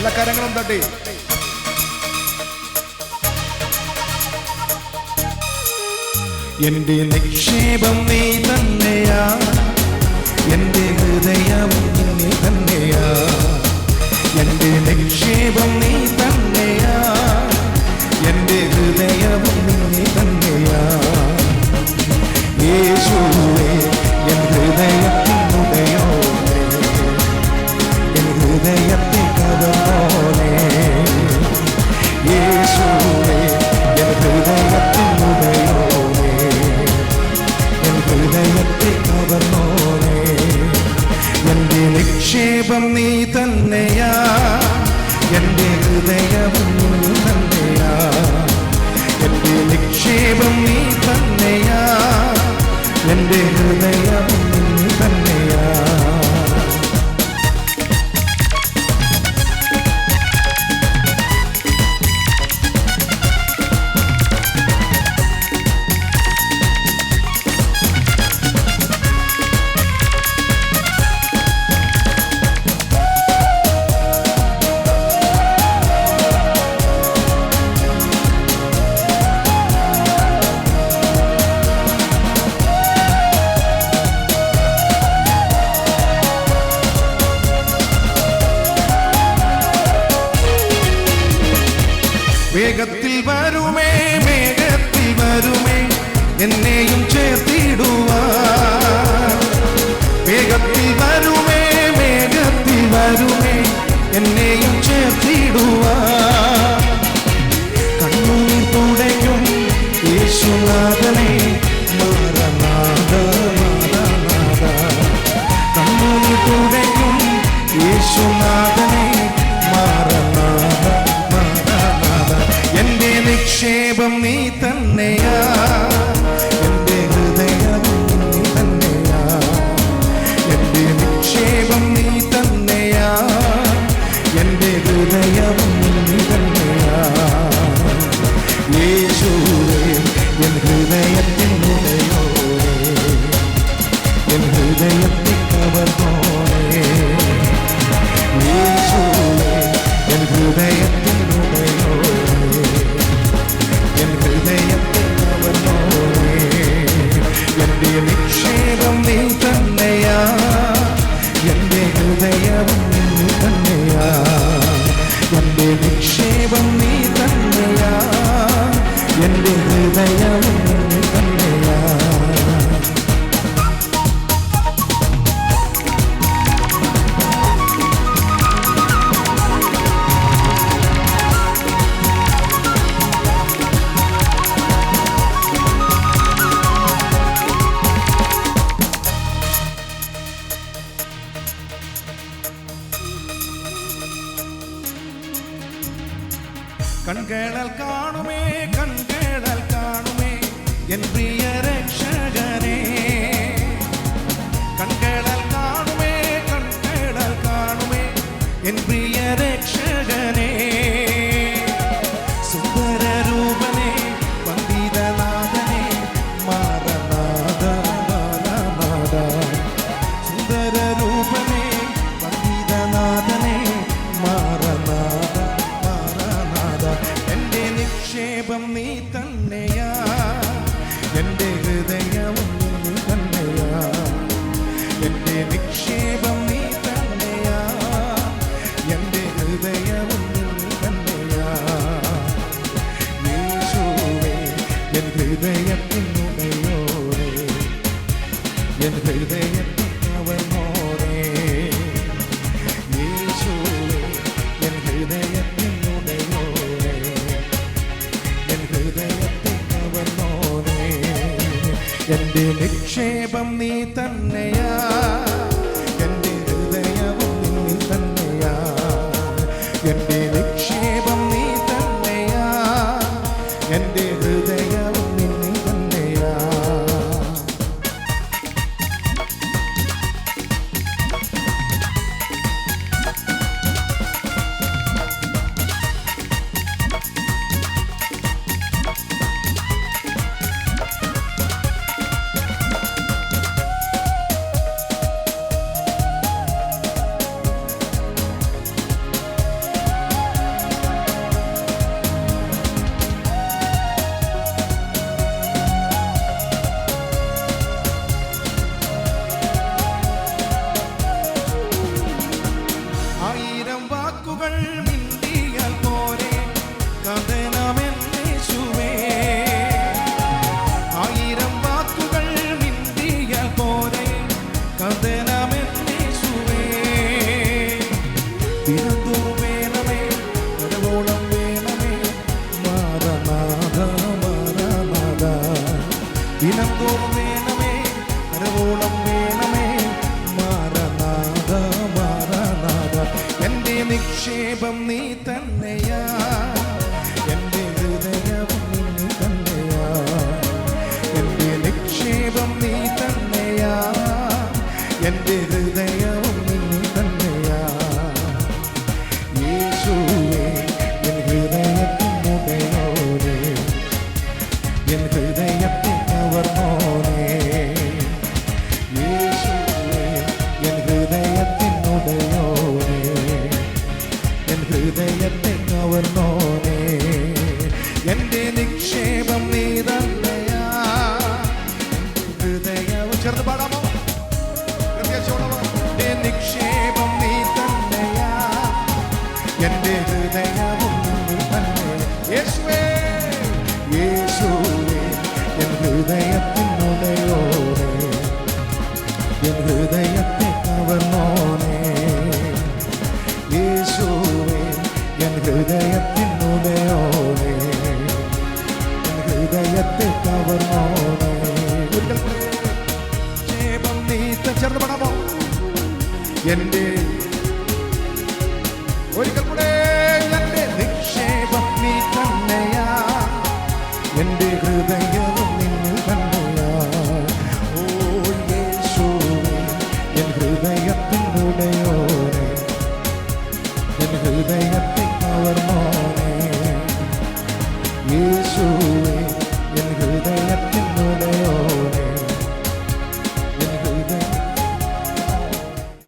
എല്ലാ കാര്യങ്ങളും തട്ടി. എന്റെ നിക്ഷേപം നീ തന്നെയാ, എന്റെ ഹൃദയവും നീ തന്നെയാ. എന്റെ നിക്ഷേപം നീ തന്നെയാ, എന്റെ ഹൃദയവും നീ തന്നെയാ. യേശുവേ എൻ ഹൃദയത്തിനുടയോനേ, എൻ ഹൃദയത്തെ കവർന്നോനേ. യേശുവേ എൻ ഹൃദയത്തിനുടയോനേ, എൻ ഹൃദയത്തെ കവർന്നോനേ. എന്റെ നിക്ഷേപം നീ തന്നെയാ, എന്റെ ഹൃദയവും നീ തന്നെയാ. എന്റെ നിക്ഷേപം നീ തന്നെയാ, എന്റെ ഹൃദയവും നീ തന്നെയാ. വേഗത്തിൽ വരുമേ, മേഘത്തിൽ വരുമേ, എന്നെയും ചേർത്തിടുവാൻ. വേഗത്തിൽ വരുമേ, മേഘത്തിൽ വരുമേ, എന്നെയും ചേർത്തിടുവാൻ. കണ്ണുനീർ തുടയ്ക്കും യേശുനാഥനെ, മാറനാഥ മാറനാഥ. കണ്ണുനീർ തുടയ്ക്കും യേശുനാഥനെ, മാറനാഥ. എന്റെ നിക്ഷേപം നീ തന്നെയാ, എന്റെ ഹൃദയവും നീ തന്നെയാ. എന്റെ നിക്ഷേപം നീ തന്നെയാ, എന്റെ ഹൃദയവും നീ തന്നെയാ. യേശുവേ എൻ ഹൃദയത്തിനുടയോനേ, എൻ ഹൃദയത്തെ കവർന്നോനേ. യേശുവേ എൻ ഹൃദയത്തിനുടയോനേ, എൻ ഹൃദയത്തെ കവർന്നോനേ. എന്റെ നിക്ഷേപം നീ തന്നെയാ, എന്റെ ഹൃദയവും നീ തന്നെയാ. എന്റെ നിക്ഷേപം നീ തന്നെയാ, എന്റെ ഹൃദയവും നീ തന്നെയാ. കൺകളാൽ കാണുമേ, കൺകളാൽ കാണുമേ എൻ പ്രിയ രക്ഷകനെ. കൺകളാൽ കാണുമേ, കൺകളാൽ കാണുമേ എൻ പ്രിയ രക്ഷകനെ. സുന്ദരരൂപനെ, വന്ദിതനാഥനെ, മാറനാഥ മാറനാഥ. സുന്ദരരൂപനെ, വന്ദിതനാഥനെ, മാറനാഥ. എന്റെ നിക്ഷേപം നീ തന്നെയാ, എന്റെ ഹൃദയവും നീ തന്നെയാ. എന്റെ നിക്ഷേപം നീ തന്നെയാ, എന്റെ ഹൃദയവും നീ തന്നെയാ. യേശുവേ എൻ ഹൃദയത്തിനുടയോനേ, എൻ ഹൃദയത്തിൽ കവർന്നോനേ. യേശുവേ എൻ ഹൃദയത്തിനുടയോനേ, എൻ ഹൃദയത്തിൽ കവർന്നോനേ. എന്റെ നിക്ഷേപം നീ തന്നെയാ, എന്റെ ഹൃദയവും നീ തന്നെയാ. എന്റെ നിക്ഷേപം നീ തന്നെയാ, എന്റെ ഹൃദയവും നീ തന്നെയാ. ആയിരം വാക്കുകൾ മിണ്ടിയാൽ പോരെ കഥനമെന്നേശുവേ. ആയിരം വാക്കുകൾ മിണ്ടിയാൽ പോരെ കഥനമെന്നേശുവേ. ദിനംതോറും വേണമേ കരവോളം വേണമേ മാറനാഥ മാറനാഥ. ദിനംതോറും വേണമേ കരവോളം വേണമേ മാറനാഥ മാറനാഥ. എൻ്റെ നിക്ഷേപം നീ തന്നെയാ, എൻ്റെ ഹൃദയവും നീ തന്നെയാ. എൻ്റെ നിക്ഷേപം നീ തന്നെയാ, എൻ്റെ ഹൃദയവും നീ തന്നെയാ. യേശുവേ എൻ ഹൃദയത്തിനുടയോനേ, എൻ ഹൃദയത്തെ കവർന്നോനേ. യേശുവേ എൻ ഹൃദയത്തിനുടയോനേ, എൻ ഹൃദയത്തെ കവർന്നോനേ. എൻ്റെ നിക്ഷേപം നീ തന്നെയാ, ഹൃദയവും ചേർന്ന് പാടാമോ? എൻ്റെ നിക്ഷേപം നീ തന്നെയാ, എൻ്റെ ഹൃദയവും നീ തന്നെ. യേശുവേ യേശുവേ എൻ ഹൃദയത്തിനുടയോനേ, എൻ ഹൃദയത്തെ കവർന്നോനേ. യേശുവേ എൻ ഹൃദയത്തിനുടയോനേ, എൻ ഹൃദയത്തെ കവർന്നോനേ. നിക്ഷേപം നീ ചേർന്ന് പാടാമോ? എൻ്റെ ഒരിക്കൽ കൂടെ എൻ്റെ നിക്ഷേപം നീ തന്നെയാ, എൻ്റെ ഹൃദയ